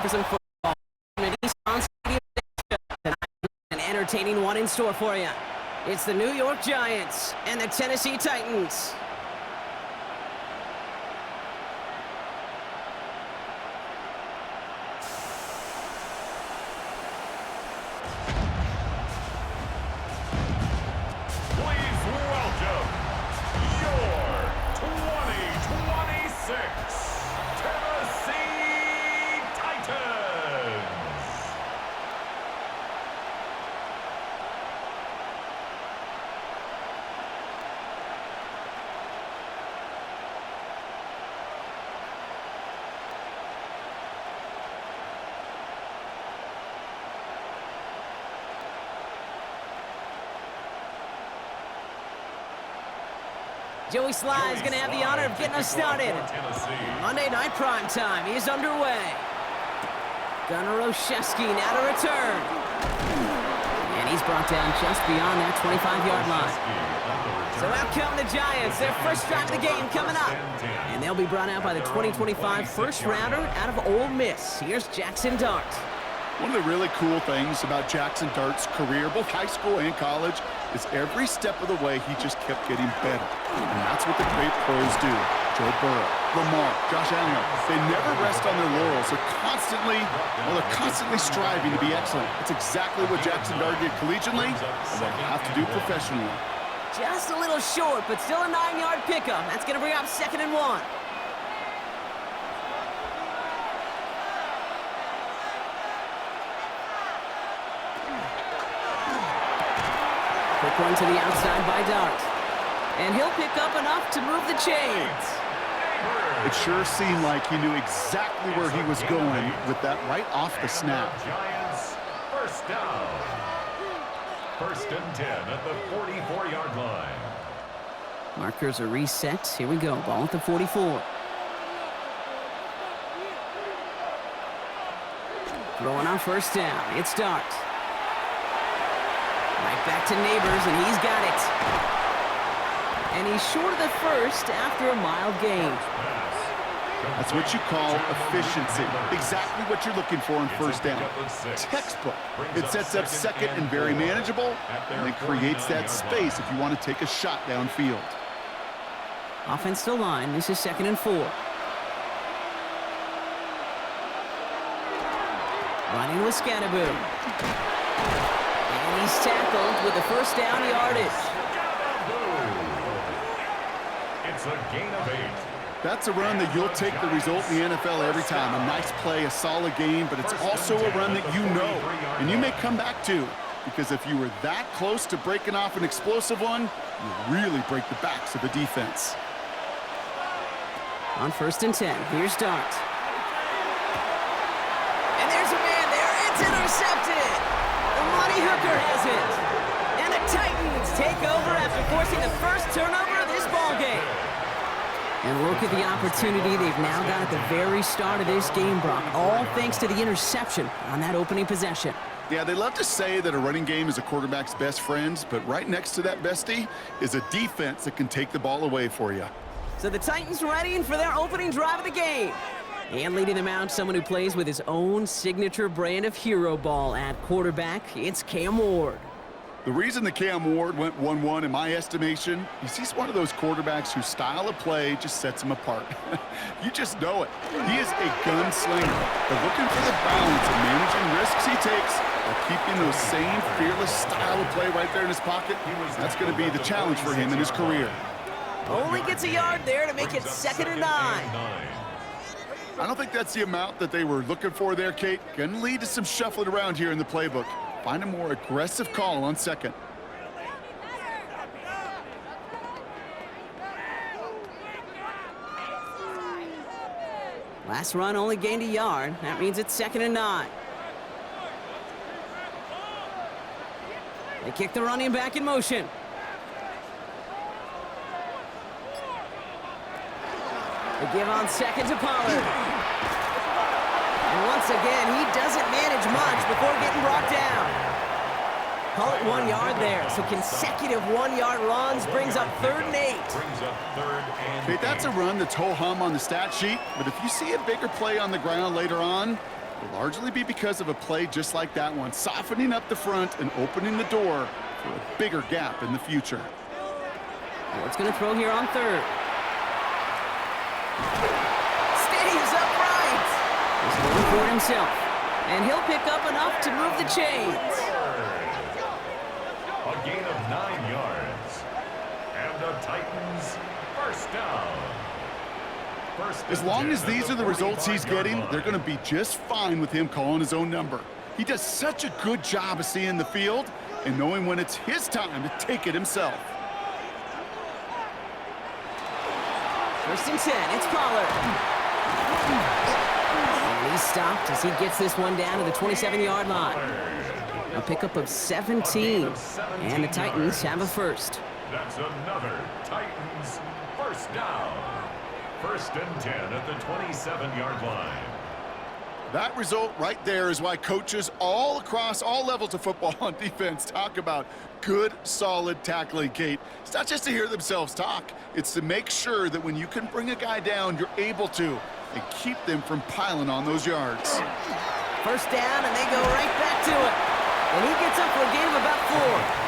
for some football. An entertaining one in store for you. It's the New York Giants and the Tennessee Titans. Joey Sly is going to have the honor of getting us started. Monday night prime time is underway. Gunnar Olszewski now to return. And he's brought down just beyond that 25-yard line. So out come the Giants. Their first drive of the game coming up. And they'll be brought out by the 2025 first-rounder out of Ole Miss. Here's Jackson Dart. One of the really cool things about Jackson Dart's career, both high school and college, is every step of the way he just kept getting better. And that's what the great pros do. Joe Burrow, Lamar, Josh Allen, they never rest on their laurels. They're constantly striving to be excellent. That's exactly what Jackson Dart did collegiately, and what he'll have to do professionally. Just a little short, but still a 9-yard pickup. That's going to bring up 2nd and 1. Quick run to the outside by Dart. And he'll pick up enough to move the chains. It sure seemed like he knew exactly where he was going with that right off the snap. Giants, first down. 1st and 10 at the 44-yard line. Markers are reset. Here we go. Ball at the 44. Throwing on 1st down. It's Dart. Right back to Neighbors, and he's got it. And he's short of the first after a mild gain. That's what you call efficiency. Exactly what you're looking for in 1st down. Textbook. It sets up 2nd and very manageable, and it creates that space if you want to take a shot downfield. Offensive line. This is 2nd and 4. Running with Scatterboom. And he's tackled with a 1st down yardage. It's a gain of 8. That's a run that you'll take the result in the NFL every time. A nice play, a solid game, but it's also a run that you know and you may come back to, because if you were that close to breaking off an explosive one, you really break the backs of the defense. On 1st and 10, here's Dart. And there's a man there. It's intercepted. The Money Hooker has it. And the Titans take over after forcing the first turnover of this ballgame. And look at the opportunity they've now got at the very start of this game, Brock. All thanks to the interception on that opening possession. Yeah, they love to say that a running game is a quarterback's best friend, but right next to that bestie is a defense that can take the ball away for you. So the Titans readying for their opening drive of the game. And leading them out, someone who plays with his own signature brand of hero ball at quarterback, it's Cam Ward. The reason that Cam Ward went 1-1 in my estimation is he's one of those quarterbacks whose style of play just sets him apart. You just know it. He is a gunslinger, but looking for the balance of managing risks he takes while keeping those same fearless style of play right there in his pocket. That's going to be the challenge for him in his career. Only gets a yard there to make it 2nd and 9. I don't think that's the amount that they were looking for there, Kate. Going to lead to some shuffling around here in the playbook. Find a more aggressive call on 2nd. Last run only gained a yard. That means it's 2nd and 9. They kick the running back in motion. They give on 2nd to Pollard. And once again, he doesn't manage much before getting brought down. Call it 1 yard there. So consecutive 1-yard runs brings up 3rd and 8. Okay, that's a run that's ho-hum on the stat sheet, but if you see a bigger play on the ground later on, It'll largely be because of a play just like that one, softening up the front and opening the door for a bigger gap in the future. What's going to throw here on third? Stays upright. He's going for it himself. And he'll pick up enough to move the chains. A gain of 9 yards. And the Titans first down. As long as these are the results he's getting, they're going to be just fine with him calling his own number. He does such a good job of seeing the field and knowing when it's his time to take it himself. First and 10, it's Pollard. And he's stopped as he gets this one down to the 27-yard line. A pickup of 17, and the Titans have a first. That's another Titans first down. First and 10 at the 27-yard line. That result right there is why coaches all across all levels of football on defense talk about good, solid tackling, Kate. It's not just to hear themselves talk. It's to make sure that when you can bring a guy down, you're able to, and keep them from piling on those yards. First down, and they go right back to it. And he gets up for a gain of about 4.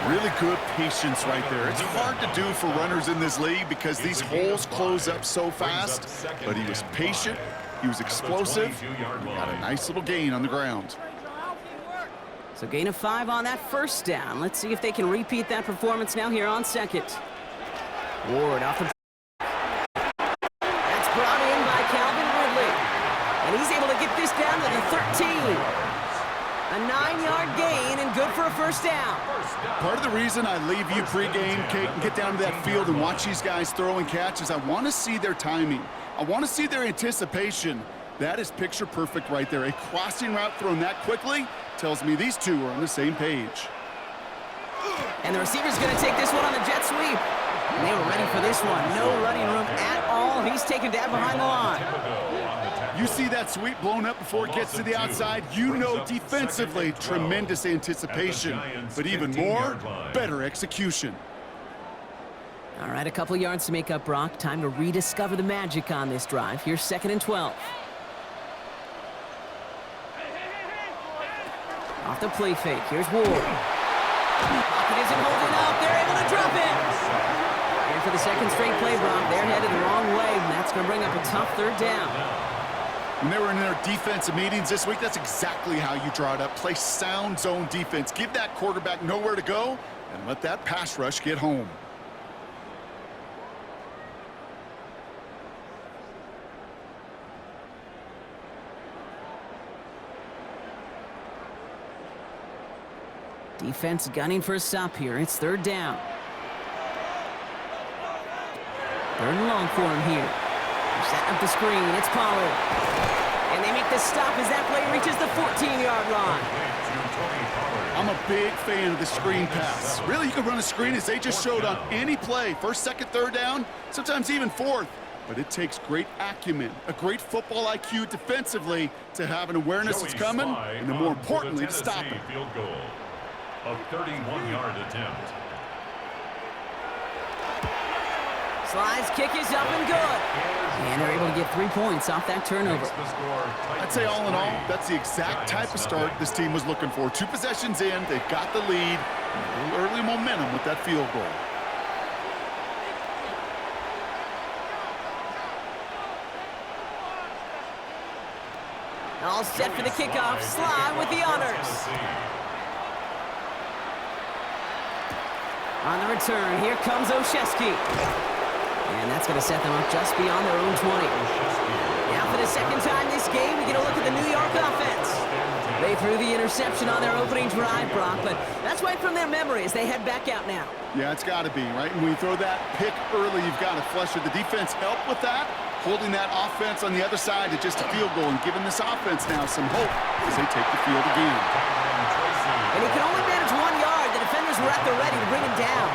Really good patience right there. It's hard to do for runners in this league because these holes close up so fast, but he was patient, he was explosive, and got a nice little gain on the ground. So gain of 5 on that first down. Let's see if they can repeat that performance now here on second. Ward off the... That's brought in by Calvin Ridley. And he's able to get this down to the 13. A 9-yard gain and good for a first down. Part of the reason I leave you pregame, Kate, and get down to that field and watch these guys throw and catch is I want to see their timing. I want to see their anticipation. That is picture perfect right there. A crossing route thrown that quickly tells me these two are on the same page. And the receiver's going to take this one on the jet sweep. And they were ready for this one. No running room at all. He's taken down behind the line. You see that sweep blown up before it gets to the outside, you know defensively, tremendous anticipation, but even more, better execution. All right, a couple yards to make up, Brock. Time to rediscover the magic on this drive. Here's 2nd and 12. Off the play fake, here's Ward. Pocket isn't holding up, they're able to drop it. And for the second straight play, Brock, they're headed the wrong way, and that's going to bring up a tough third down. When they were in their defensive meetings this week, that's exactly how you draw it up. Play sound zone defense. Give that quarterback nowhere to go and let that pass rush get home. Defense gunning for a stop here. It's third down. Third and long for him here. They're setting up the screen. It's Pollard. And they make the stop as that play reaches the 14-yard line. I'm a big fan of the screen pass. Really, you can run a screen as they just showed on any play. First, second, third down, sometimes even fourth. But it takes great acumen, a great football IQ defensively to have an awareness it's coming, and then more importantly, to stop it. Field goal. A 31-yard attempt. Sly's kick is up and good. And they're able to get 3 points off that turnover. I'd say all in all, that's the exact type of start this team was looking for. 2 possessions in, they've got the lead, and a little early momentum with that field goal. All set for the kickoff. Sly with the honors. On the return, here comes Olszewski. And that's going to set them up just beyond their own 20. Now for the second time this game, we get a look at the New York offense. They threw the interception on their opening drive, Brock, but that's right from their memory as they head back out now. Yeah, it's got to be, right? And when you throw that pick early, you've got to flush it. The defense helped with that, holding that offense on the other side to just a field goal and giving this offense now some hope as they take the field again. And he can only manage 1 yard. The defenders were at the ready to bring him down.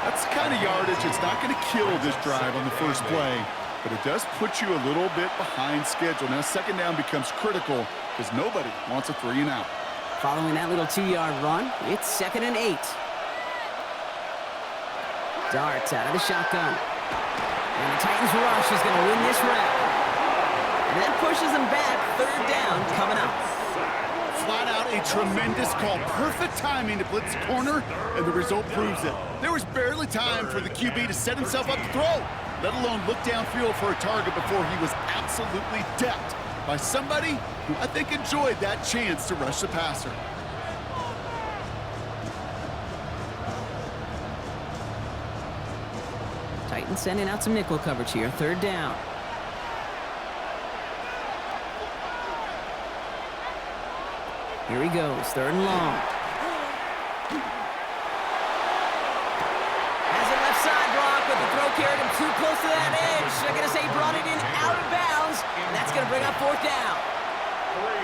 That's the kind of yardage it's not going to kill this drive on the first play, but it does put you a little bit behind schedule. Now, second down becomes critical because nobody wants a 3 and out. Following that little 2-yard run, it's 2nd and 8. Dart out of the shotgun. And the Titans rush is going to win this round. And that pushes them back. Third down coming up. Flat out a tremendous call. Perfect timing to blitz the corner, and the result proves it. There was barely time for the QB to set himself up to throw, let alone look downfield for a target before he was absolutely decked by somebody who I think enjoyed that chance to rush the passer. Titans sending out some nickel coverage here. Third down. Here he goes, third and long. Has it left side, Brock, but the throw carried him too close to that edge. I'm going to say brought it in out of bounds, and that's going to bring up fourth down.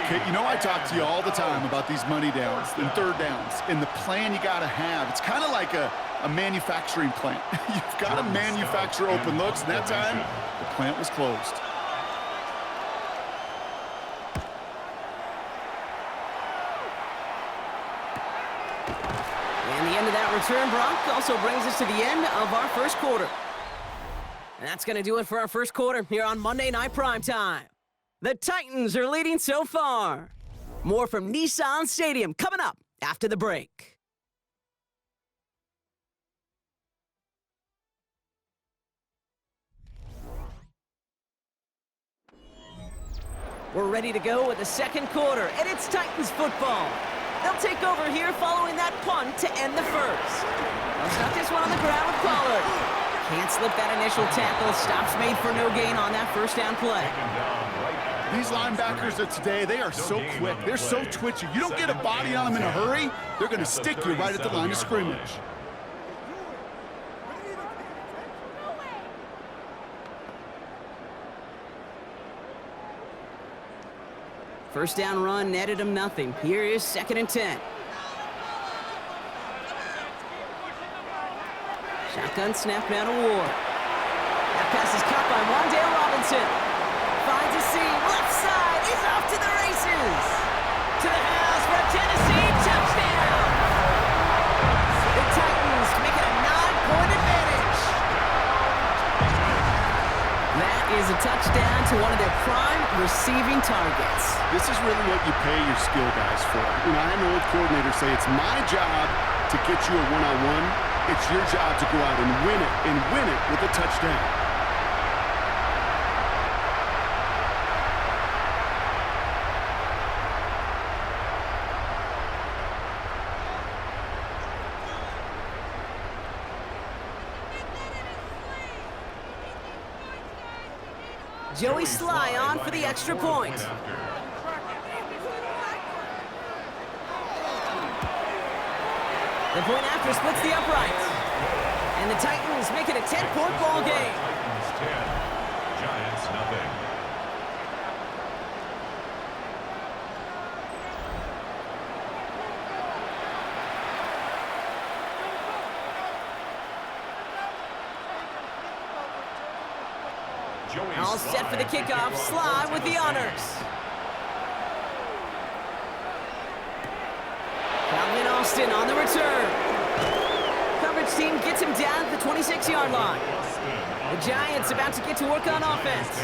Okay, you know I talk to you all the time about these money downs and third downs and the plan you got to have. It's kind of like a manufacturing plant. You've got to manufacture open looks, and that time, the plant was closed. And the end of that return, Brock, also brings us to the end of our first quarter. And that's going to do it for our first quarter here on Monday Night Primetime. The Titans are leading so far. More from Nissan Stadium coming up after the break. We're ready to go with the second quarter, and it's Titans football. They'll take over here following that punt to end the first. They'll start this one on the ground with Pollard. Can't slip that initial tackle. Stops made for no gain on that first down play. These linebackers of today, they are so quick. They're so twitchy. You don't get a body on them in a hurry, they're going to stick you right at the line of scrimmage. First down run netted him nothing. Here is 2nd and 10. Shotgun snap now to Ward. That pass is caught by Wandale Robinson. Finds a seam. Left side is off to the races. To the house for a Tennessee touchdown. The Titans make it a 9-point advantage. That is a touchdown to one of their prime receiving targets. This is really what you pay your skill guys for. You know, I had an old coordinator say it's my job to get you a one-on-one. It's your job to go out and win it with a touchdown. Joey Sly on for the extra point. The point after splits the uprights. And the Titans make it a 10-point ball game. Titans 10, Giants nothing. All set for the kickoff. Sly with the honors. Calvin Austin on the return. Coverage team gets him down at the 26-yard line. The Giants about to get to work on offense.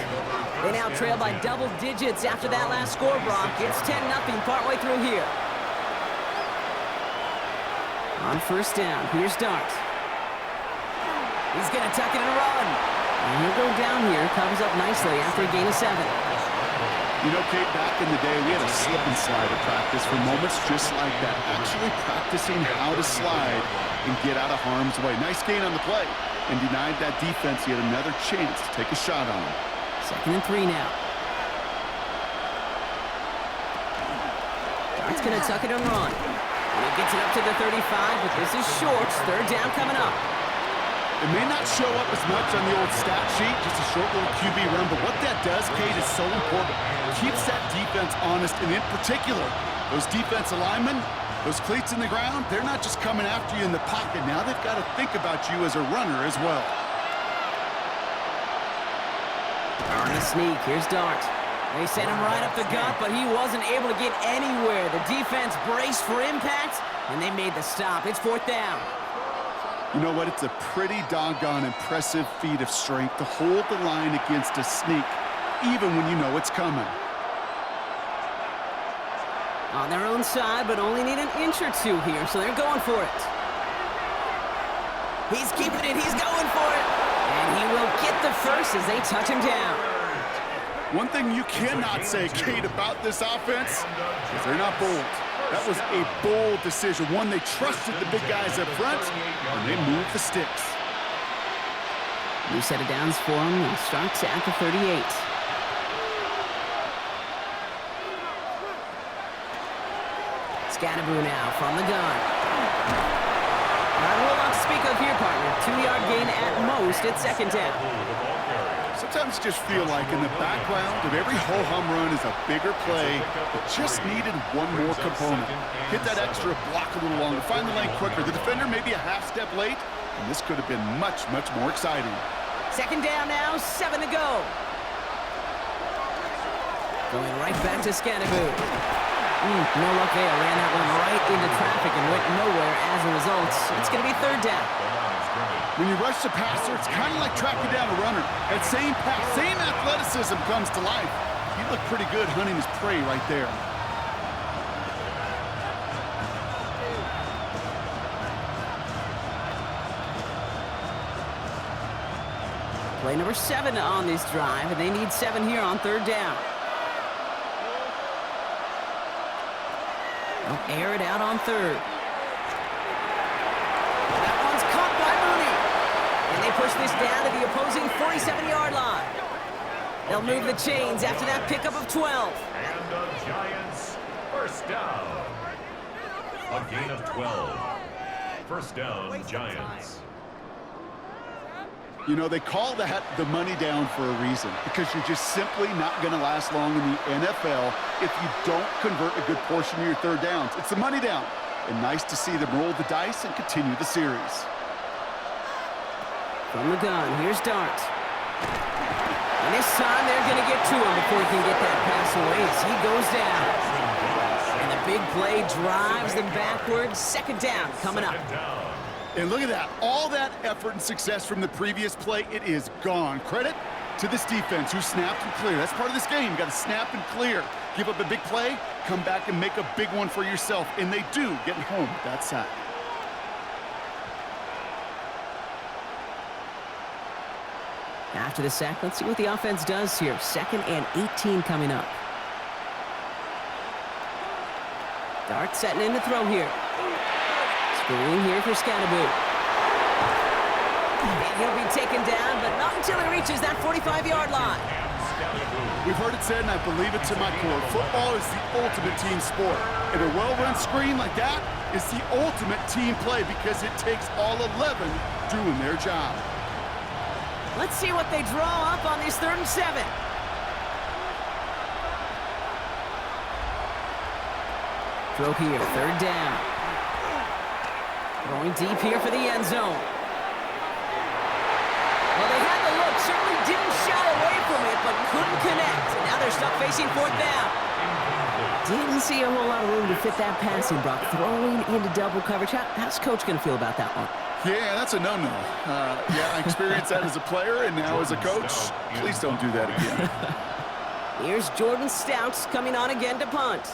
They now trail by double digits after that last score, Brock. It's 10-0 partway through here. On first down, here's Dart. He's going to tuck it and run. And he'll go down here, comes up nicely after a gain of 7. You know, Kate, back in the day, we had a slip and slide at practice for moments just like that. Actually practicing how to slide and get out of harm's way. Nice gain on the play. And denied that defense yet another chance to take a shot on him. 2nd and 3 now. Dart's going to tuck it and run. And he gets it up to the 35, but this is short. Third down coming up. It may not show up as much on the old stat sheet, just a short little QB run, but what that does, Kate, is so important. Keeps that defense honest, and in particular, those defensive linemen, those cleats in the ground, they're not just coming after you in the pocket. Now they've got to think about you as a runner as well. On the sneak, here's Dart. They sent him right up the gut, but he wasn't able to get anywhere. The defense braced for impact, and they made the stop. It's 4th down. You know what? It's a pretty doggone impressive feat of strength to hold the line against a sneak. even when you know it's coming. On their own side, but only need an inch or two here, so they're going for it. He's keeping it, he's going for it. And he will get the first as they touch him down. One thing you cannot say, Kate, about this offense is they're not bold. That was a bold decision, one they trusted the big guys up front, and they moved the sticks. New set of downs for him, and starts at the 38. Scatterboo now from the gun. Not a whole lot to speak of here, partner. 2-yard gain at most at second down. Sometimes you just feel like in the background of every ho-hum run is a bigger play that just needed one more component. Hit that extra block a little longer, find the lane quicker. The defender maybe a half step late, and this could have been much, much more exciting. Second down now, 7 to go. Going right back to Scatterboo. No luck there. Ran that one right into traffic and went nowhere as a result. It's going to be third down. When you rush the passer, it's kind of like tracking down a runner. That same pass, same athleticism comes to life. He looked pretty good hunting his prey right there. Play number 7 on this drive, and they need 7 here on third down. They'll air it out on third. That one's caught by Mooney. And they push this down to the opposing 47-yard line. They'll move the chains after that pickup of 12. And the Giants, first down. A gain of 12. First down, Giants. You know, they call that the money down for a reason, because you're just simply not going to last long in the NFL if you don't convert a good portion of your third downs. It's the money down, and nice to see them roll the dice and continue the series. From the gun, here's Dart. And this time they're going to get to him before he can get that pass away as he goes down. And the big play drives them backwards. Second down coming up. And look at that. All that effort and success from the previous play, it is gone. Credit to this defense who snapped and cleared. That's part of this game. You got to snap and clear. Give up a big play, come back and make a big one for yourself. And they do, getting home with that sack. After the sack, let's see what the offense does here. 2nd and 18 coming up. Dart setting in to throw here. Screen here for Scatterboo. And he'll be taken down, but not until he reaches that 45-yard line. We've heard it said, and I believe it to my core, football is the ultimate team sport. And a well-run screen like that is the ultimate team play because it takes all 11 doing their job. Let's see what they draw up on this 3rd and 7. Throw here, 3rd down. Going deep here for the end zone. Well, they had the look, certainly didn't shy away from it, but couldn't connect. And now they're stuck facing 4th down. Didn't see a whole lot of room to fit that passing block. Throwing into double coverage. How's Coach going to feel about that one? Yeah, that's a no-no. Yeah, I experienced that as a player and now as a coach. Please don't do that again. Here's Jordan Stouts coming on again to punt.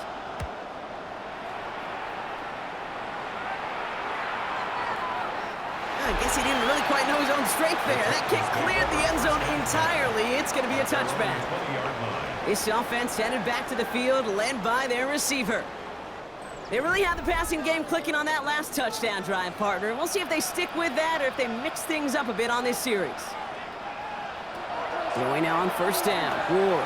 I guess he didn't really quite know his own strength there. That kick cleared the end zone entirely. It's going to be a touchback. This offense headed back to the field, led by their receiver. They really had the passing game clicking on that last touchdown drive, partner. We'll see if they stick with that or if they mix things up a bit on this series. Going now on 1st down. Ward.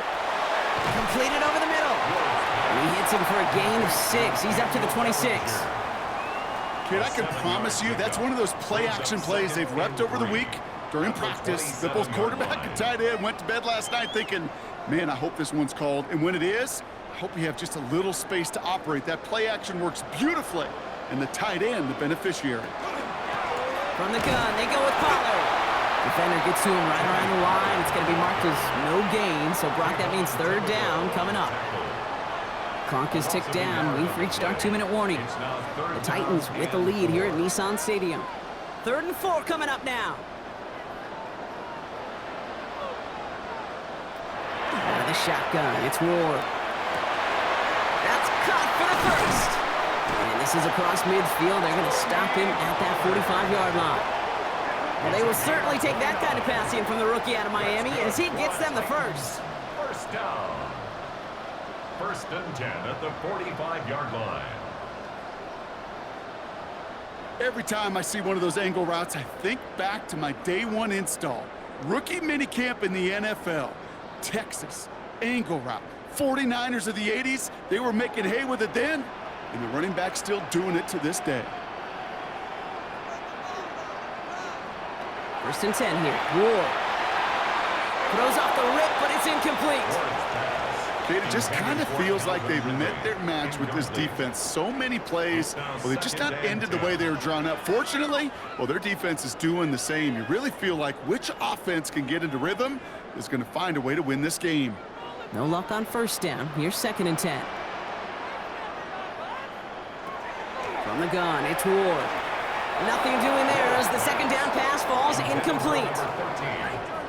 Completed over the middle. And he hits him for a gain of 6. He's up to the 26. Kid, I can promise you that's one of those play-action plays they've repped over the week during practice. That both quarterback and tight end went to bed last night thinking, man, I hope this one's called. And when it is, I hope you have just a little space to operate. That play action works beautifully, and the tight end, the beneficiary. From the gun, they go with Pollard. Defender gets to him right around the line. It's going to be marked as no gain, so Brock, that means 3rd down coming up. Clock is ticked down. We've reached our 2-minute warning. The Titans with the lead here at Nissan Stadium. 3rd and 4 coming up now. the shotgun. It's Ward. That's caught for the first. And this is across midfield. They're going to stop him at that 45-yard line. Well, they will certainly take that kind of passing from the rookie out of Miami as he gets them the first. First down. First and 10 at the 45-yard line. Every time I see one of those angle routes, I think back to my day one install. Rookie minicamp in the NFL. Texas, angle route. 49ers of the 80s, they were making hay with it then, and the running back's still doing it to this day. First and 10 here. Ward throws off the rip, but it's incomplete. It just kind of feels like they've met their match with this defense. So many plays, well, they just not ended the way they were drawn up. Fortunately, well, their defense is doing the same. You really feel like which offense can get into rhythm is going to find a way to win this game. No luck on first down. Here's second and 10. From the gun, it's Ward. Nothing doing there as the second down pass falls incomplete.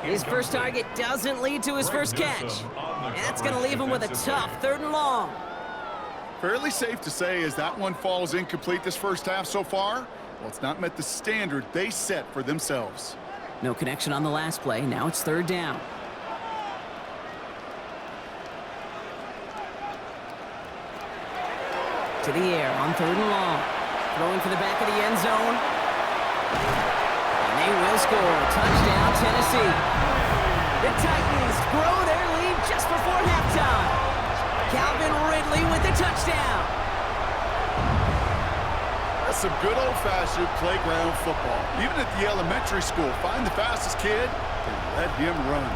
His first target doesn't lead to his first catch. And that's going to leave him with a tough third and long. Fairly safe to say as that one falls incomplete this first half so far, well, it's not met the standard they set for themselves. No connection on the last play. Now it's third down. To the air on third and long. Throwing for the back of the end zone. And they will score. Touchdown, Tennessee. The Titans grow their lead just before halftime. Calvin Ridley with the touchdown. That's some good old-fashioned playground football. Even at the elementary school, find the fastest kid and let him run.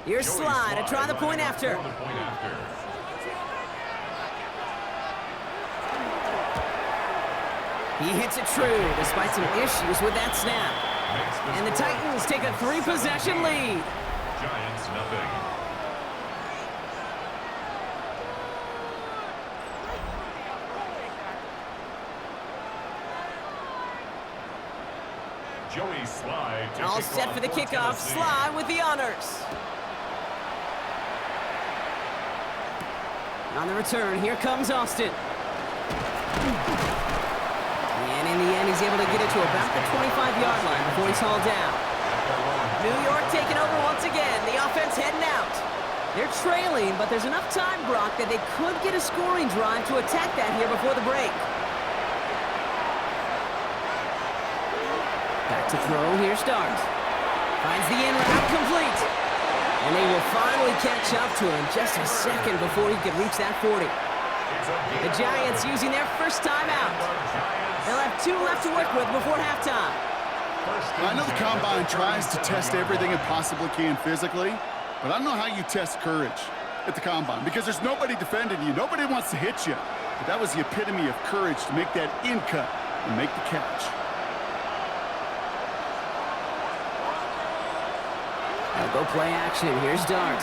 Here's Slide to try the point after. He hits it true despite some issues with that snap. And the Titans take a 3-possession lead. Giants nothing. Joey Slide. All set for the kickoff. Slide with the honors. On the return, here comes Austin. And in the end, he's able to get it to about the 25-yard line before he's hauled down. New York taking over once again. The offense heading out. They're trailing, but there's enough time, Brock, that they could get a scoring drive to attack that here before the break. Back to throw. Here's Dart. Finds the in route complete. And they will finally catch up to him just a second before he can reach that 40. The Giants using their first timeout. They'll have 2 left to work with before halftime. I know the Combine tries to test everything it possibly can physically, but I don't know how you test courage at the Combine because there's nobody defending you. Nobody wants to hit you. But that was the epitome of courage to make that in cut and make the catch. They'll go play action. Here's Dart.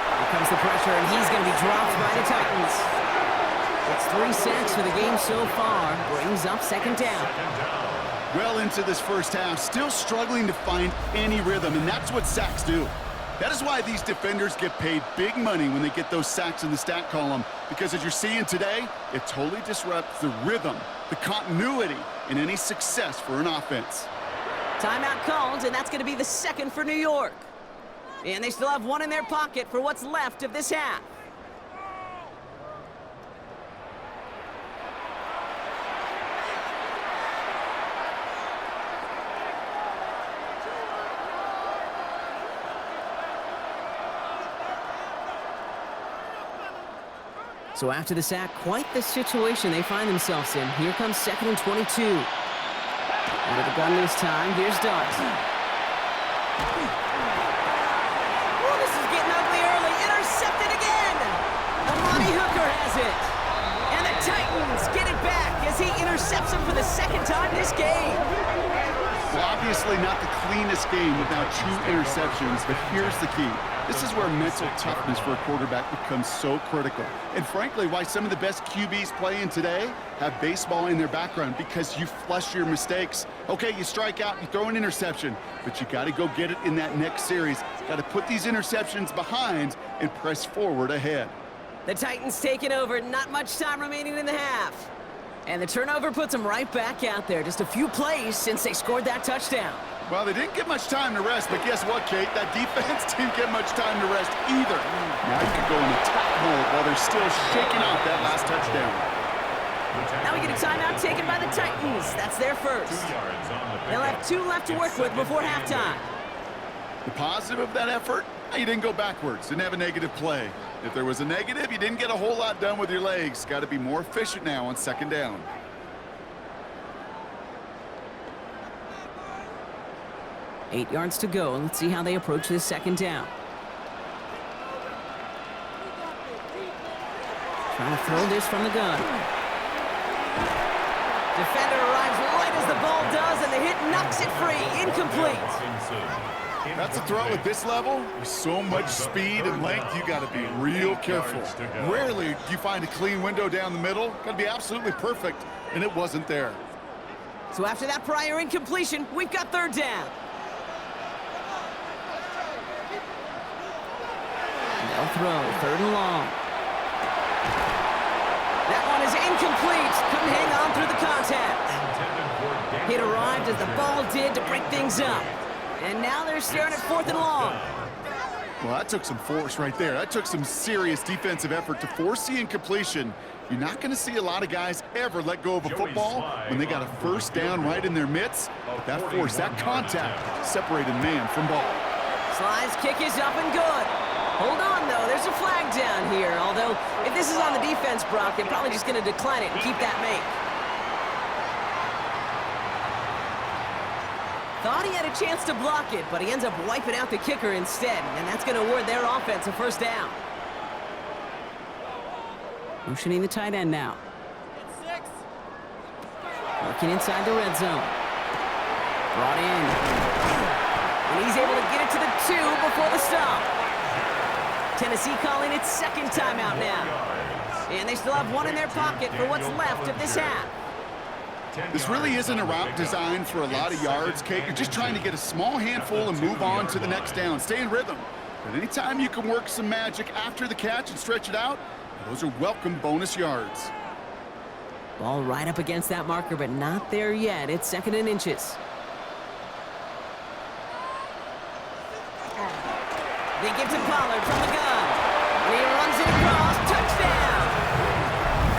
Here comes the pressure, and he's going to be dropped by the Titans. It's 3 sacks for the game so far. Brings up second down. Well into this first half, still struggling to find any rhythm, and that's what sacks do. That is why these defenders get paid big money when they get those sacks in the stat column, because as you're seeing today, it totally disrupts the rhythm, the continuity, and any success for an offense. Timeout called, and that's going to be the second for New York. And they still have 1 in their pocket for what's left of this half. So after the sack, quite the situation they find themselves in. Here comes second and 22. Out of the gun this time, here's Dart. Oh, this is getting ugly early. Intercepted again. Amani Hooker has it. And the Titans get it back as he intercepts him for the second time this game. obviously not the cleanest game without 2 interceptions, but here's the key. This is where mental toughness for a quarterback becomes so critical. And frankly, why some of the best QBs playing today have baseball in their background, because you flush your mistakes. Okay, you strike out, you throw an interception, but you got to go get it in that next series. Got to put these interceptions behind and press forward ahead. The Titans taking over, not much time remaining in the half. And the turnover puts them right back out there. Just a few plays since they scored that touchdown. Well, they didn't get much time to rest, but guess what, Kate? That defense didn't get much time to rest either. Now you can go in attack mode while they're still shaking out that last touchdown. Now we get a timeout taken by the Titans. That's their first. They'll have 2 left to work with before halftime. The positive of that effort, you didn't go backwards, didn't have a negative play. If there was a negative, you didn't get a whole lot done with your legs. Got to be more efficient now on 2nd down. Eight yards to go. Let's see how they approach this 2nd down. Trying to throw this from the gun. Defender arrives right as the ball does, and the hit knocks it free. Incomplete. That's a throw at this level. With so much speed and length, you got to be real careful. Rarely do you find a clean window down the middle. Got to be absolutely perfect, and it wasn't there. So after that prior incompletion, we've got 3rd down. They'll throw 3rd and long. That one is incomplete. Couldn't hang on through the contact. Hit arrived as the ball did to break things up. And now they're staring at 4th and long. Well, that took some force right there. That took some serious defensive effort to force the incompletion. You're not going to see a lot of guys ever let go of a football when they got a 1st down right in their midst. But that force, that contact, separated man from ball. Sly's kick is up and good. Hold on, though. There's a flag down here. Although, if this is on the defense, Brock, they're probably just going to decline it and keep that make. Thought he had a chance to block it, but he ends up wiping out the kicker instead, and that's going to award their offense a 1st down. Motioning the tight end now. Working inside the red zone. Brought in. And he's able to get it to the 2 before the stop. Tennessee calling its 2nd timeout now. And they still have 1 in their pocket for what's left of this half. This really isn't a route designed for a lot of yards, Kate. You're just trying to get a small handful and move on to the next down. Stay in rhythm. But anytime you can work some magic after the catch and stretch it out, those are welcome bonus yards. Ball right up against that marker, but not there yet. It's 2nd and inches. They give to Pollard from the gun. And he runs it across. Touchdown!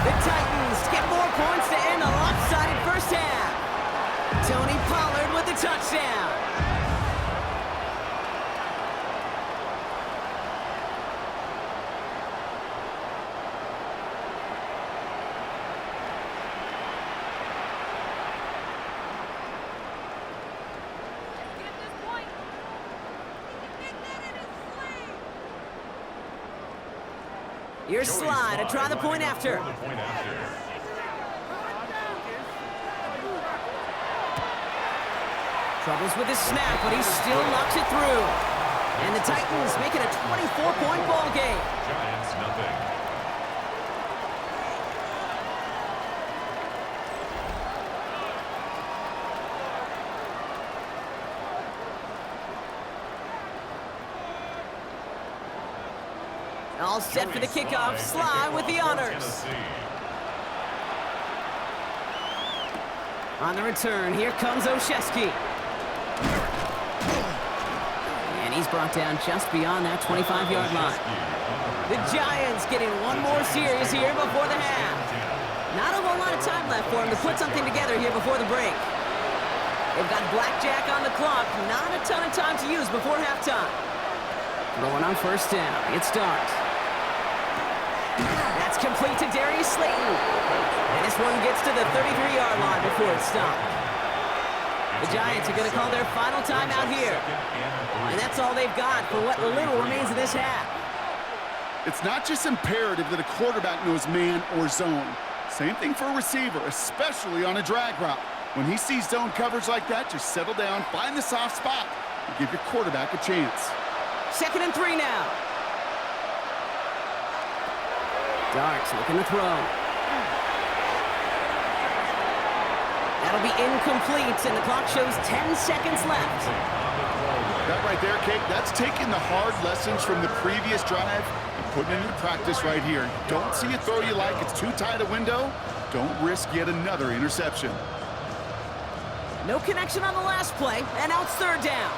The Titans get more points to end a lopsided 1st half. Tony Pollard with the touchdown. Here's Sly to try the point after. Troubles with his snap, but he still knocks it through. And the Titans make it a 24-point ball game. Giants nothing. All set for the kickoff. Sly with the honors. On the return, here comes Olszewski. And he's brought down just beyond that 25-yard line. The Giants getting 1 more series here before the half. Not a whole lot of time left for them to put something together here before the break. They've got blackjack on the clock. Not a ton of time to use before halftime. Going on 1st down. It starts. That's complete to Darius Slayton. And this one gets to the 33-yard line before it's stopped. The Giants are going to call their final timeout here. And that's all they've got for what little remains of this half. It's not just imperative that a quarterback knows man or zone. Same thing for a receiver, especially on a drag route. When he sees zone coverage like that, just settle down, find the soft spot, and give your quarterback a chance. 2nd and 3 now. Darts looking to throw. That'll be incomplete, and the clock shows 10 seconds left. That right there, Kate, that's taking the hard lessons from the previous drive and putting it into practice right here. Don't see a throw you like, it's too tight a window. Don't risk yet another interception. No connection on the last play, and now it's 3rd down.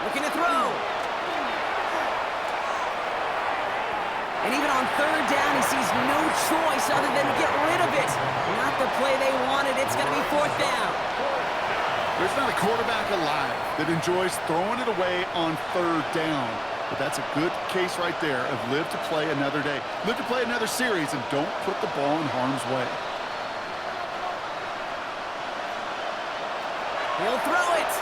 Looking to throw. And even on 3rd down, he sees no choice other than to get rid of it. Not the play they wanted. It's going to be 4th down. There's not a quarterback alive that enjoys throwing it away on 3rd down. But that's a good case right there of live to play another day. Live to play another series and don't put the ball in harm's way. He'll throw it.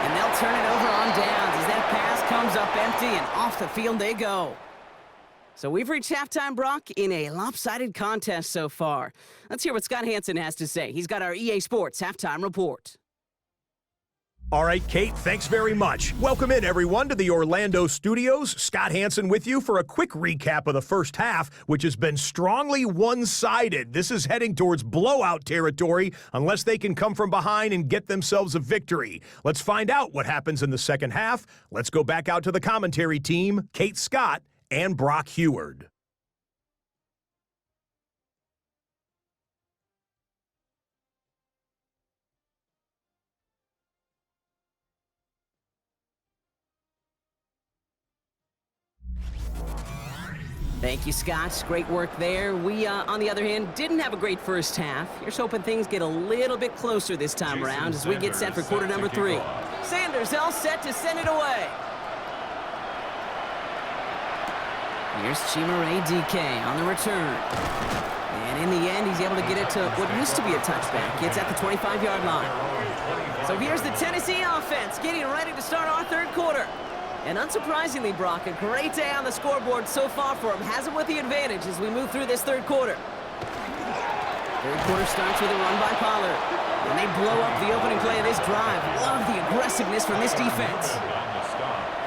And they'll turn it over on downs as that pass comes up empty and off the field they go. So we've reached halftime, Brock, in a lopsided contest so far. Let's hear what Scott Hansen has to say. He's got our EA Sports halftime report. All right, Kate, thanks very much. Welcome in, everyone, to the Orlando studios. Scott Hansen with you for a quick recap of the first half, which has been strongly one-sided. This is heading towards blowout territory unless they can come from behind and get themselves a victory. Let's find out what happens in the second half. Let's go back out to the commentary team, Kate Scott and Brock Heward. Thank you, Scott. Great work there. We, on the other hand, didn't have a great first half. Here's hoping things get a little bit closer this time around as we get set for quarter number 3. Sanders all set to send it away. Here's Chimere DK on the return. And in the end, he's able to get it to what used to be a touchback. It's at the 25-yard line. So here's the Tennessee offense getting ready to start our 3rd quarter. And unsurprisingly, Brock, a great day on the scoreboard so far for him. Has him with the advantage as we move through this 3rd quarter. 3rd quarter starts with a run by Pollard. And they blow up the opening play of this drive. Love the aggressiveness from this defense.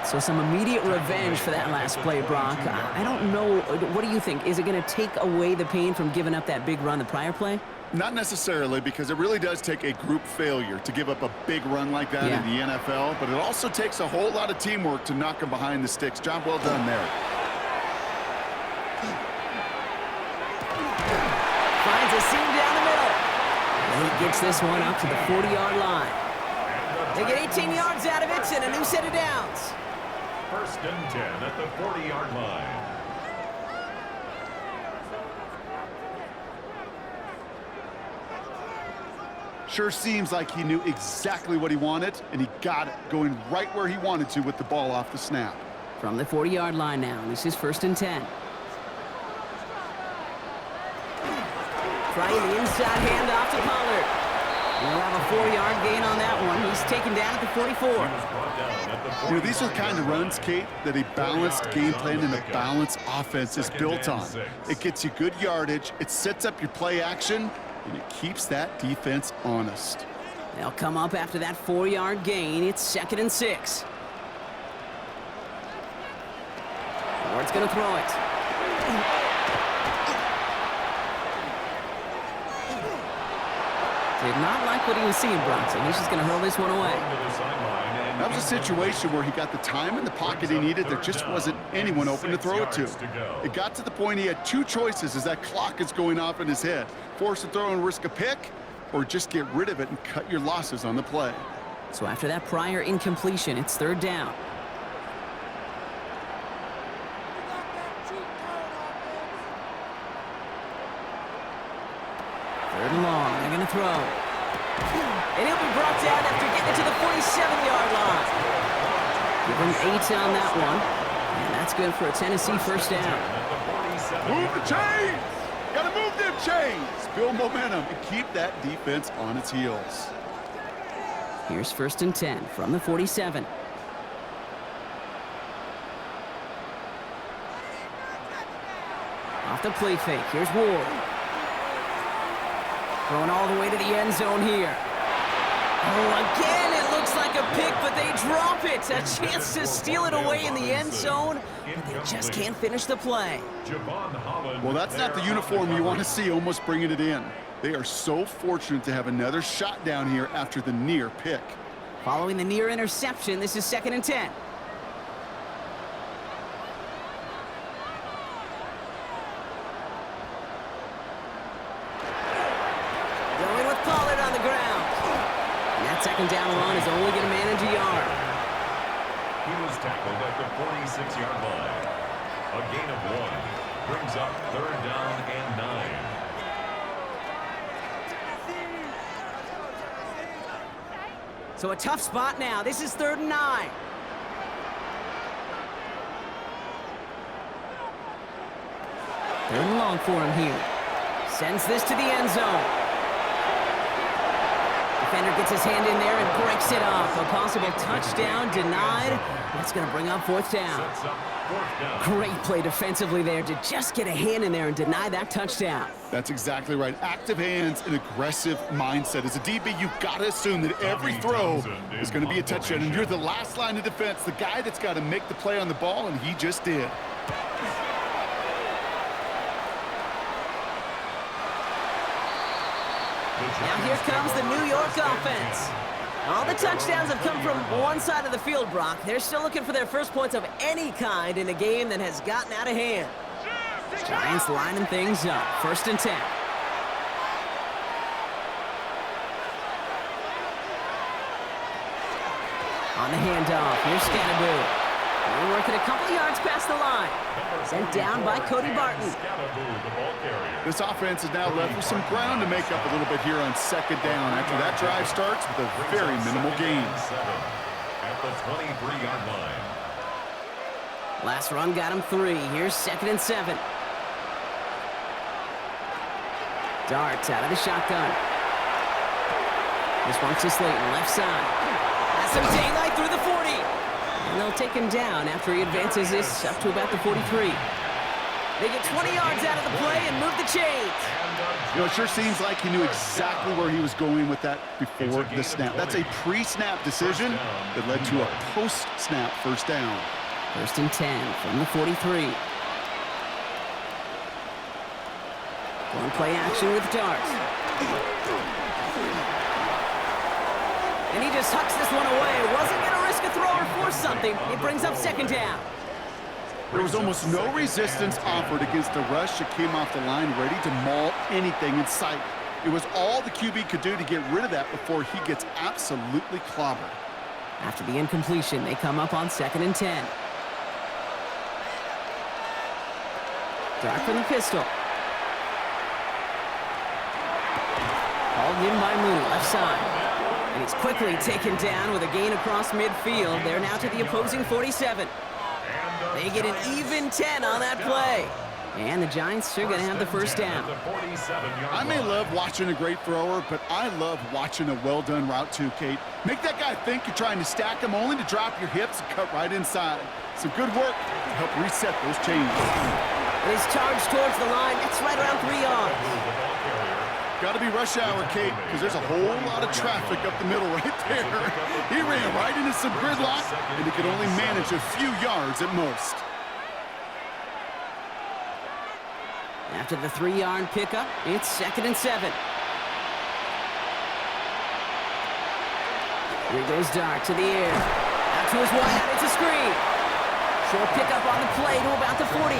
So some immediate revenge for that last play, Brock. I don't know. What do you think? Is it going to take away the pain from giving up that big run the prior play? Not necessarily, because it really does take a group failure to give up a big run like that in the NFL, but it also takes a whole lot of teamwork to knock them behind the sticks. Job well done there. Finds a seam down the middle. And he gets this one up to the 40-yard line. They get 18 yards out of it and a new set of downs. 1st and 10 at the 40-yard line. Sure seems like he knew exactly what he wanted, and he got it, going right where he wanted to with the ball off the snap. From the 40-yard line now, this is 1st and 10. Trying the inside handoff to Pollard. We'll have a 4-yard gain on that one. He's taken down at the 44. You know, these are the kind of runs, Kate, that a balanced game plan and a balanced offense is built on. It gets you good yardage, it sets up your play action, and it keeps that defense honest. They'll come up after that 4-yard gain. It's 2nd and 6. Ward's going to throw it. Did not like what he was seeing, Brock, so he's just going to hurl this one away. That was a situation where he got the time in the pocket he needed. There just wasn't anyone open to throw it to. It got to the point he had 2 choices as that clock is going off in his head. Force a throw and risk a pick, or just get rid of it and cut your losses on the play. So after that prior incompletion, it's 3rd down. 3rd and long. They're going to throw. And he'll be brought down after getting it to the 47-yard line. Give him 8 on that one. And that's good for a Tennessee 1st down. Move the chains! Gotta move them chains! Build momentum and keep that defense on its heels. Here's 1st and 10 from the 47. Off the play fake. Here's Ward. Throwing all the way to the end zone here. Oh, again, it looks like a pick, but they drop it. A chance to steal it away in the end zone, but they just can't finish the play. Well, that's not the uniform you want to see almost bringing it in. They are so fortunate to have another shot down here after the near pick. Following the near interception, this is 2nd and 10. Going with Pollard on the ground. And that 2nd down line is only going to manage a yard. He was tackled at the 46-yard line. A gain of 1 brings up 3rd down and 9. So a tough spot now. This is 3rd and 9. Third and long for him here. Sends this to the end zone. Defender gets his hand in there and breaks it off. A possible touchdown denied. That's going to bring up 4th down. Great play defensively there to just get a hand in there and deny that touchdown. That's exactly right. Active hands and aggressive mindset. As a DB, you've got to assume that every throw is going to be a touchdown. And you're the last line of defense, the guy that's got to make the play on the ball, and he just did. Now here comes the New York offense. All the touchdowns have come from one side of the field, Brock. They're still looking for their first points of any kind in a game that has gotten out of hand. Giants lining things up. 1st and 10. On the handoff, here's Scatterboo. They're working a couple yards past the line. Sent down by Cody Barton. This offense is now left with some ground to make up a little bit here on 2nd down after that drive starts with a very minimal gain. At the 23-yard line. Last run got him 3. Here's 2nd and 7. Darts out of the shotgun. This one's to Slayton, left side. Has some daylight through the 40. And they'll take him down after he advances this up to about the 43. They get 20 yards out of the play and move the chains. You know, it sure seems like he knew exactly where he was going with that before the snap. That's a pre-snap decision that led to a post-snap 1st down. 1st and 10 from the 43. Going play action with Darts. And he just hucks this one away. Wasn't going to risk a throw or force something. It brings up 2nd down. There was almost no resistance offered against the rush that came off the line ready to maul anything in sight. It was all the QB could do to get rid of that before he gets absolutely clobbered. After the incompletion, they come up on 2nd and 10. Dart from the pistol. Hauled in by Mooney, left side. And he's quickly taken down with a gain across midfield. They're now to the opposing 47. They get an even 10 on that play. And the Giants are going to have the 1st down. I may love watching a great thrower, but I love watching a well-done route too, Kate. Make that guy think you're trying to stack him only to drop your hips and cut right inside. Some good work to help reset those chains. His charge towards the line, that's right around 3 yards. Got to be rush hour, Kate, because there's a whole lot of traffic up the middle right there. He ran right into some gridlock, and he could only manage a few yards at most. After the 3-yard pickup, it's 2nd and 7. Here goes Dart to the air. Out to his wide out, it's a screen. Short pickup on the play to about the 40.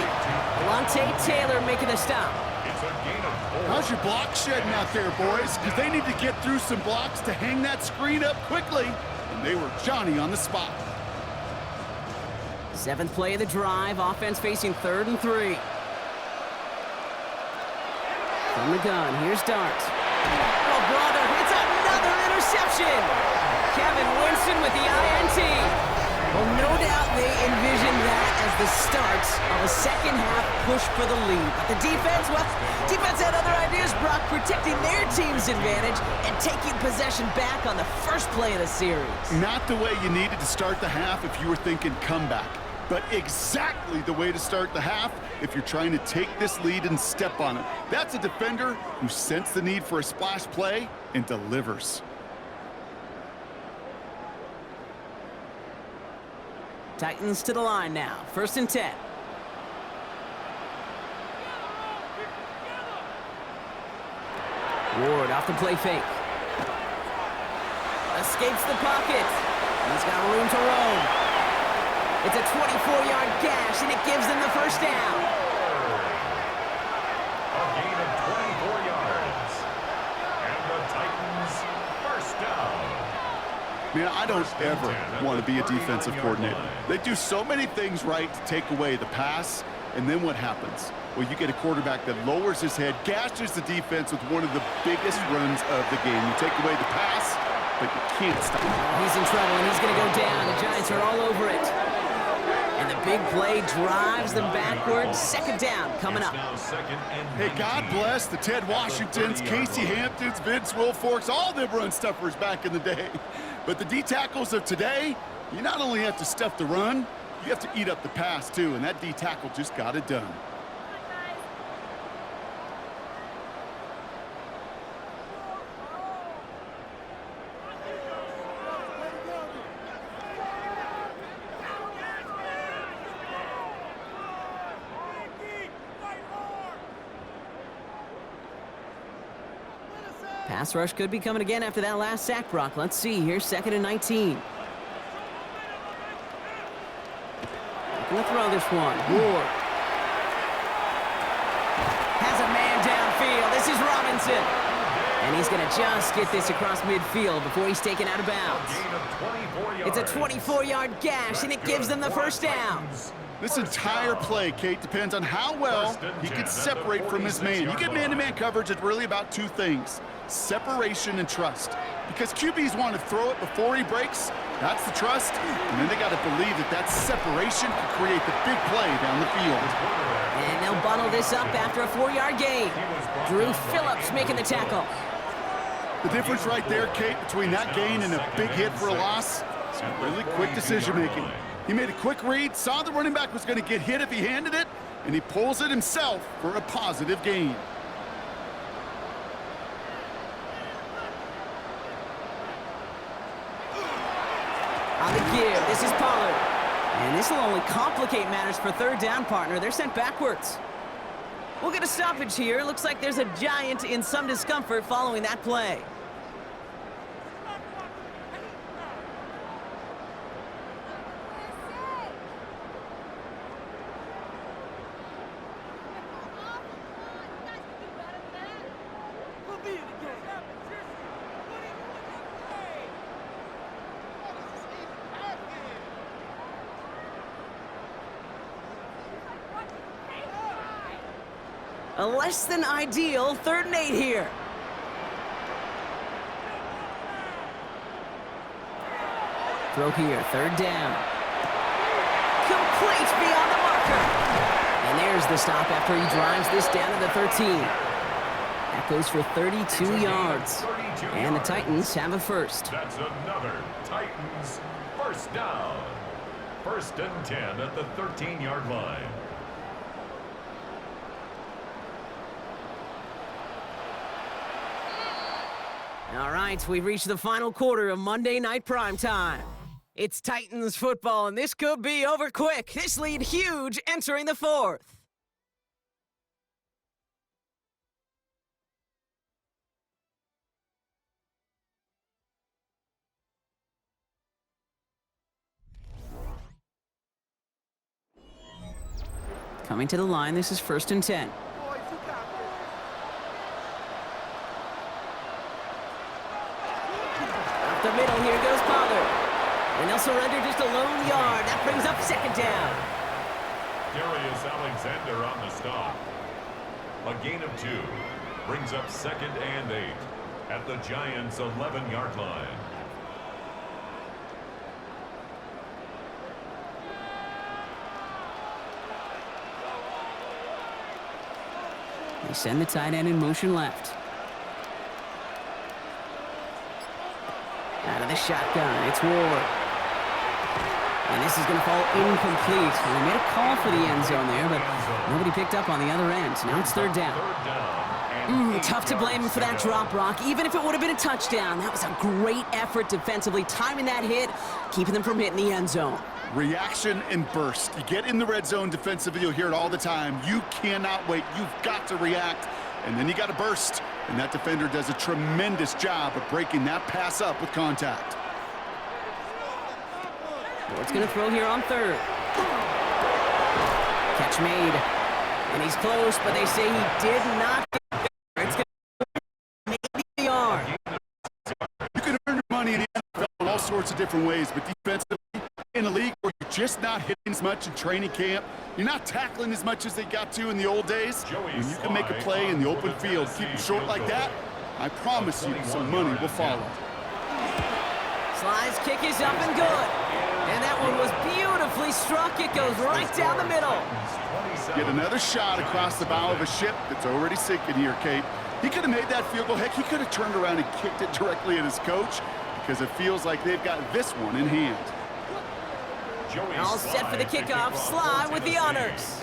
Alontae Taylor making the stop. How's your block shedding out there, boys? Because they need to get through some blocks to hang that screen up quickly. And they were Johnny on the spot. 7th play of the drive. Offense facing 3rd and 3. From the gun, here's Dart. Oh, brother, it's another interception. Kevin Winston with the INT. Well, no doubt they envisioned that as the start of a 2nd half push for the lead. But the defense, well, defense had other ideas, Brock, protecting their team's advantage and taking possession back on the 1st play of the series. Not the way you needed to start the half if you were thinking comeback. but exactly the way to start the half if you're trying to take this lead and step on it. That's a defender who sensed the need for a splash play and delivers. Titans to the line now. 1st and 10. Ward off the play fake. Escapes the pocket. He's got room to roam. It's a 24-yard gash, and it gives them the first down. A gain of 24 yards. And the Titans first down. Man, I don't ever want to be a defensive coordinator. They do so many things right to take away the pass, and then what happens? Well, you get a quarterback that lowers his head, gashes the defense with one of the biggest runs of the game. You take away the pass, but you can't stop him. He's in trouble, and he's going to go down. The Giants are all over it. And the big play drives them backwards. 2nd down coming up. Hey, God bless the Ted Washingtons, Casey Hamptons, Vince Wilforks, all them run stuffers back in the day. But the D-tackles of today, you not only have to stuff the run, you have to eat up the pass, too, and that D-tackle just got it done. Pass rush could be coming again after that last sack, Brock. Let's see here, 2nd and 19. Gonna throw this one. Ward has a man downfield. This is Robinson. And he's gonna just get this across midfield before he's taken out of bounds. It's a 24-yard gash, and it gives them the first down. This entire play, Kate, depends on how well he can separate from his man. You get man-to-man coverage, it's really about two things: separation and trust. Because QBs want to throw it before he breaks, that's the trust, and then they got to believe that that separation can create the big play down the field. And they'll bottle this up after a 4-yard gain. Drew Phillips making the tackle. The difference right there, Kate, between that gain and a big hit for a loss is really quick decision-making. He made a quick read, saw the running back was going to get hit if he handed it, and he pulls it himself for a positive gain. On the give, this is Pollard. And this will only complicate matters for 3rd down, partner. They're sent backwards. We'll get a stoppage here. Looks like there's a Giant in some discomfort following that play. A less than ideal 3rd and 8 here. Throw here, 3rd down. Complete beyond the marker. And there's the stop after he drives this down to the 13. That goes for 32 yards. And the Titans have a first. That's another Titans first down. 1st and 10 at the 13-yard line. All right, we've reached the final quarter of Monday Night Primetime. It's Titans football, and this could be over quick. This lead huge entering the 4th. Coming to the line, this is 1st and 10. The middle, here goes Pollard. And they'll surrender just a lone yard. That brings up 2nd down. Darius Alexander on the stop. A gain of 2 brings up 2nd and 8 at the Giants' 11-yard line. They send the tight end in motion left. Out of the shotgun, it's Ward. And this is going to fall incomplete. They made a call for the end zone there, but nobody picked up on the other end. Now it's third down. Tough to blame him for that drop, Brock. Even if it would have been a touchdown, that was a great effort defensively, timing that hit, keeping them from hitting the end zone. Reaction and burst. You get in the red zone defensively, you'll hear it all the time. You cannot wait. You've got to react, and then you got to burst. And that defender does a tremendous job of breaking that pass up with contact. Ward's going to throw here on third. Catch made. And he's close, but they say he did not get there. It's going to maybe the yard. You can earn your money in the NFL in all sorts of different ways, but defensively, in a league where you're just not hitting as much in training camp, you're not tackling as much as they got to in the old days, when you can make a play in the open field, keep it short like that, I promise you some money will follow. Sly's kick is up and good. And that one was beautifully struck. It goes right down the middle. Get another shot across the bow of a ship that's already sinking here, Kate. He could have made that field goal. Heck, he could have turned around and kicked it directly at his coach because it feels like they've got this one in hand. All set for the kickoff. Sly with the honors.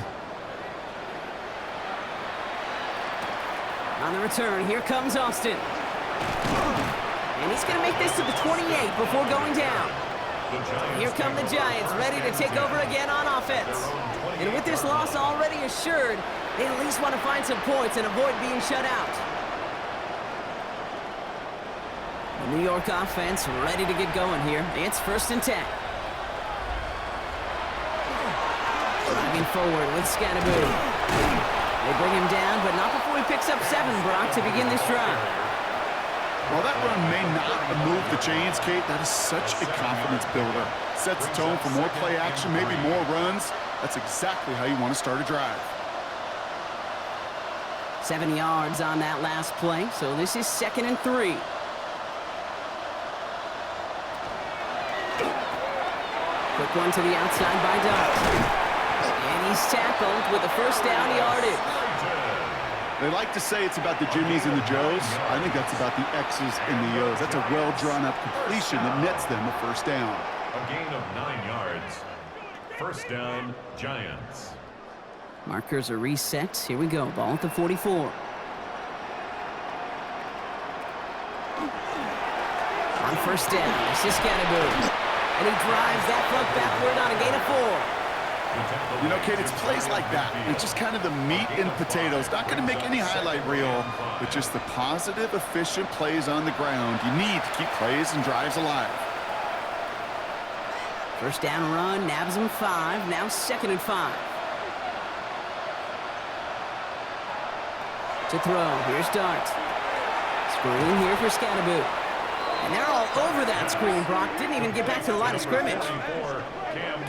On the return, here comes Austin. And he's going to make this to the 28 before going down. Here come the Giants, ready to take over again on offense. And with this loss already assured, they at least want to find some points and avoid being shut out. The New York offense ready to get going here. It's 1st and 10. Driving forward with Scatterboot. They bring him down, but not before he picks up 7, Brock, to begin this drive. While that run may not have moved the chains, Kate, that is such a confidence builder. Sets the tone for more play action, maybe more runs. That's exactly how you want to start a drive. 7 yards on that last play, so this is 2nd and 3. Quick one to the outside by Dart. And he's tackled with a 1st down yardage. They like to say it's about the Jimmies and the Joes. I think that's about the X's and the O's. That's a well-drawn-up completion that nets them a 1st down. A gain of 9 yards. 1st down, Giants. Markers are reset. Here we go. Ball at the 44. On 1st down, this is Scatterboot. And he drives that front backward on a gain of 4. You know, Kate, it's plays like that. It's just kind of the meat and potatoes. Not going to make any highlight reel, but just the positive, efficient plays on the ground. You need to keep plays and drives alive. 1st down run, nabs him 5. Now 2nd and 5. To throw, here's Dart. Screen here for Scatterboot. And they're all over that screen, Brock. Didn't even get back to the line of scrimmage.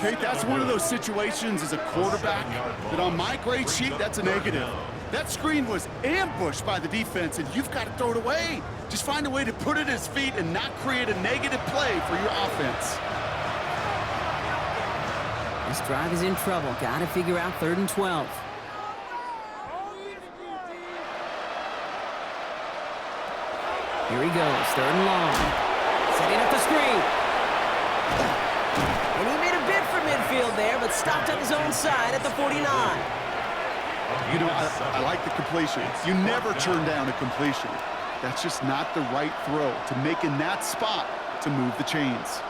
Kate, that's one of those situations as a quarterback that on my grade sheet, that's a negative. That screen was ambushed by the defense, and you've got to throw it away. Just find a way to put it at his feet and not create a negative play for your offense. This drive is in trouble. Got to figure out 3rd and 12. Here he goes, 3rd and long. Setting up the screen. And he made a bid for midfield there, but stopped on his own side at the 49. You know, I like the completion. You never turn down a completion. That's just not the right throw to make in that spot to move the chains.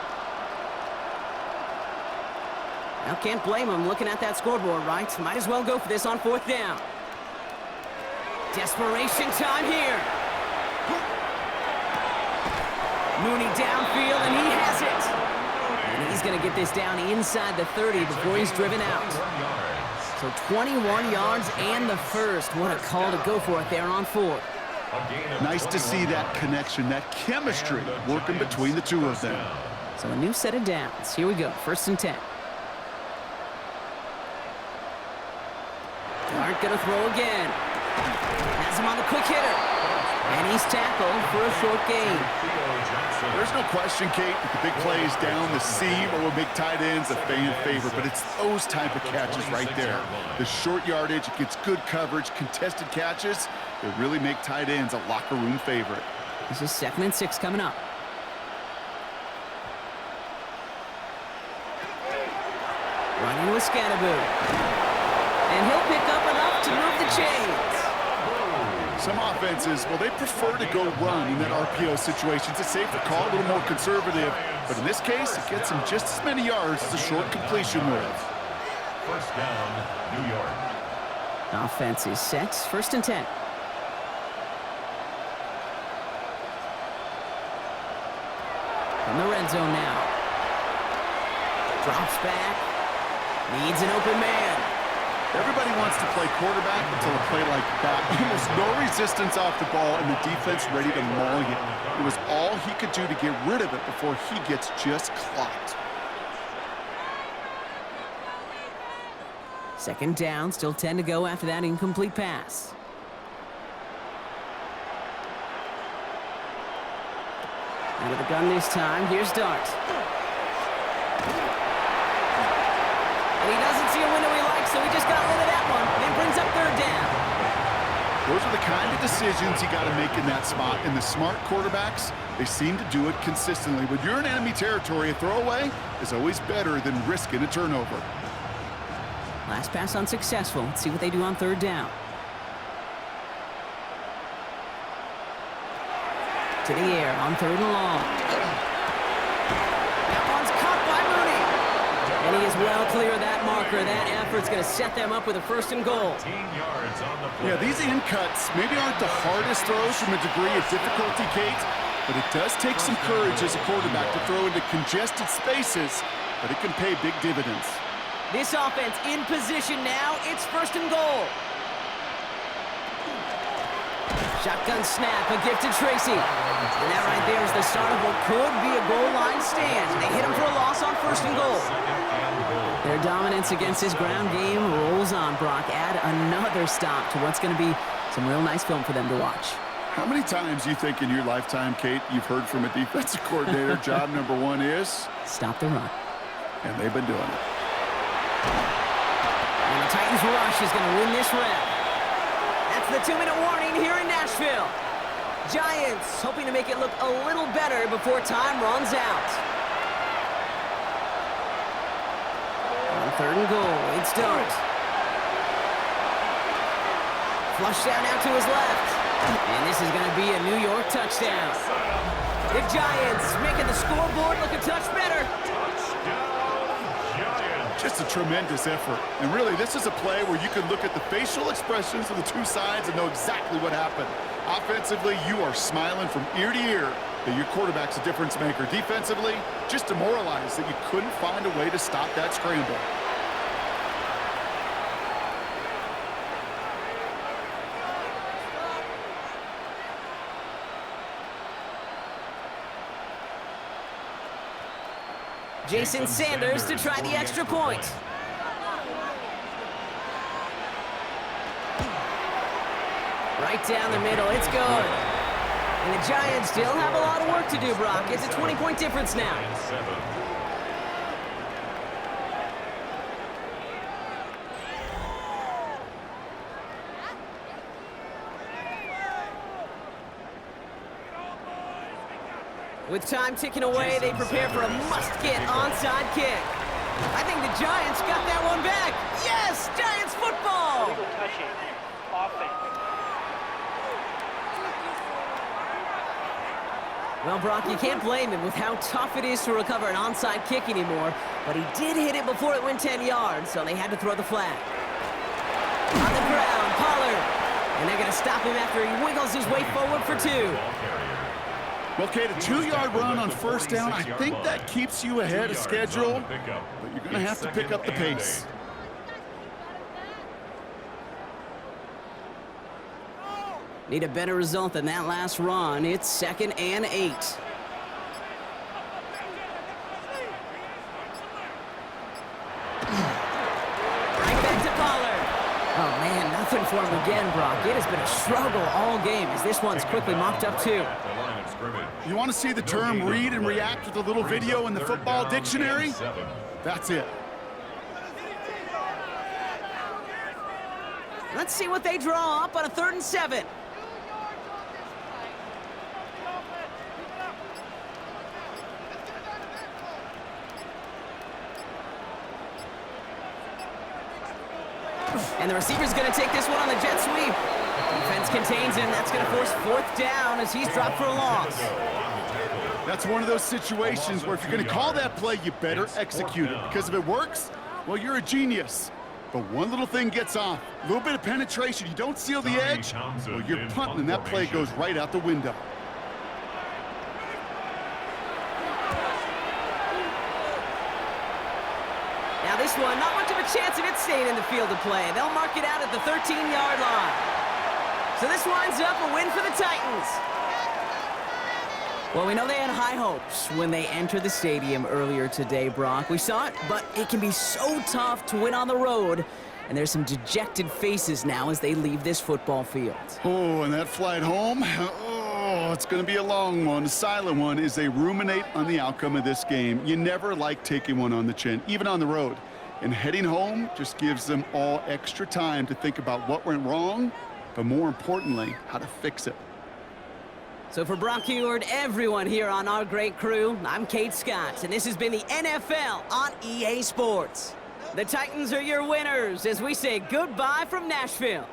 Now, can't blame him looking at that scoreboard, right? Might as well go for this on 4th down. Desperation time here. Mooney downfield, and he has it. And he's going to get this down inside the 30 before he's driven out. So 21 yards and the 1st. What a call to go for it there on 4th. Nice to see that connection, that chemistry working between the two of them. So a new set of downs. Here we go, 1st and 10. Dart going to throw again. Has him on the quick hitter. And he's tackled for a short gain. There's no question, Kate, that the big plays down the seam or will make tight ends a fan favorite, but it's those type of catches right there. The short yardage, it gets good coverage, contested catches, they really make tight ends a locker room favorite. This is 2nd and 6 coming up. Running with Scannaboo. And he'll pick up enough to move the chains. Some offenses, well, they prefer to go run in that RPO situation. It's a safer call, a little more conservative. But in this case, it gets him just as many yards as a short completion move. First down, New York. Offense is set. 1st and 10. From the red zone now. Drops back. Needs an open man. Everybody wants to play quarterback until a play like that. Almost no resistance off the ball and the defense ready to maul him. It was all he could do to get rid of it before he gets just clocked. 2nd down, still 10 to go after that incomplete pass. Out of the gun this time, here's Dart. And he doesn't see a window he likes, so he just got rid of that one. And it brings up 3rd down. Those are the kind of decisions you got to make in that spot. And the smart quarterbacks, they seem to do it consistently. When you're in enemy territory, a throwaway is always better than risking a turnover. Last pass unsuccessful. Let's see what they do on 3rd down. To the air on 3rd and long. That one's caught by Mooney. And he is well clear of that marker. That effort's going to set them up with a 1st and goal. 15 yards on the play. Yeah, these in cuts maybe aren't the hardest throws from a degree of difficulty, Kate, but it does take some courage as a quarterback to throw into congested spaces, but it can pay big dividends. This offense in position now. It's 1st and goal. Shotgun snap, a gift to Tracy. And that right there is the start of what could be a goal line stand. They hit him for a loss on 1st and goal. Their dominance against this ground game rolls on, Brock. Add another stop to what's going to be some real nice film for them to watch. How many times do you think in your lifetime, Kate, you've heard from a defensive coordinator, job number 1 is? Stop the run. And they've been doing it. And the Titans rush is going to win this round. That's the 2-minute warning here in Nashville. Giants hoping to make it look a little better before time runs out. On 3rd and goal, it's Dart. Flush down out to his left. And this is going to be a New York touchdown. The Giants making the scoreboard look a touch better. Just a tremendous effort. And really, this is a play where you can look at the facial expressions of the two sides and know exactly what happened. Offensively, you are smiling from ear to ear that your quarterback's a difference maker. Defensively, just demoralized that you couldn't find a way to stop that scramble. Jason Sanders to try the extra point. Right down the middle, it's good. And the Giants still have a lot of work to do, Brock. It's a 20-point difference now. With time ticking away, they prepare for a must-get onside kick. I think the Giants got that one back. Yes, Giants football! Legal touching. Offense. Well, Brock, you can't blame him with how tough it is to recover an onside kick anymore, but he did hit it before it went 10 yards, so they had to throw the flag. On the ground, Pollard. And they're going to stop him after he wiggles his way forward for 2. Well, Kate, a 2-yard run on 1st down, I think that keeps you ahead of schedule, but you're going to have to pick up the pace. Need a better result than that last run. It's 2nd and 8. Right back to Pollard. Oh, man, nothing for him again, Brock. It has been a struggle all game as this one's quickly mopped up, too. You want to see the term read and react with a little video in the football dictionary? That's it. Let's see what they draw up on a 3rd and 7. And the receiver's going to take this one on the jet sweep. Defense contains him. That's going to force 4th down as he's dropped for a loss. That's one of those situations where if you're going to call that play, you better execute it. Because if it works, well, you're a genius. But one little thing gets off. A little bit of penetration. You don't seal the edge, well, you're punting, and that play goes right out the window. Now this one, not much of a chance of it staying in the field of play. They'll mark it out at the 13-yard line. So this winds up a win for the Titans. Well, we know they had high hopes when they entered the stadium earlier today, Brock. We saw it, but it can be so tough to win on the road. And there's some dejected faces now as they leave this football field. Oh, and that flight home, oh, it's going to be a long one, a silent one, as they ruminate on the outcome of this game. You never like taking one on the chin, even on the road. And heading home just gives them all extra time to think about what went wrong, but more importantly, how to fix it. So for Brock Heward, everyone here on our great crew, I'm Kate Scott, and this has been the NFL on EA Sports. The Titans are your winners as we say goodbye from Nashville.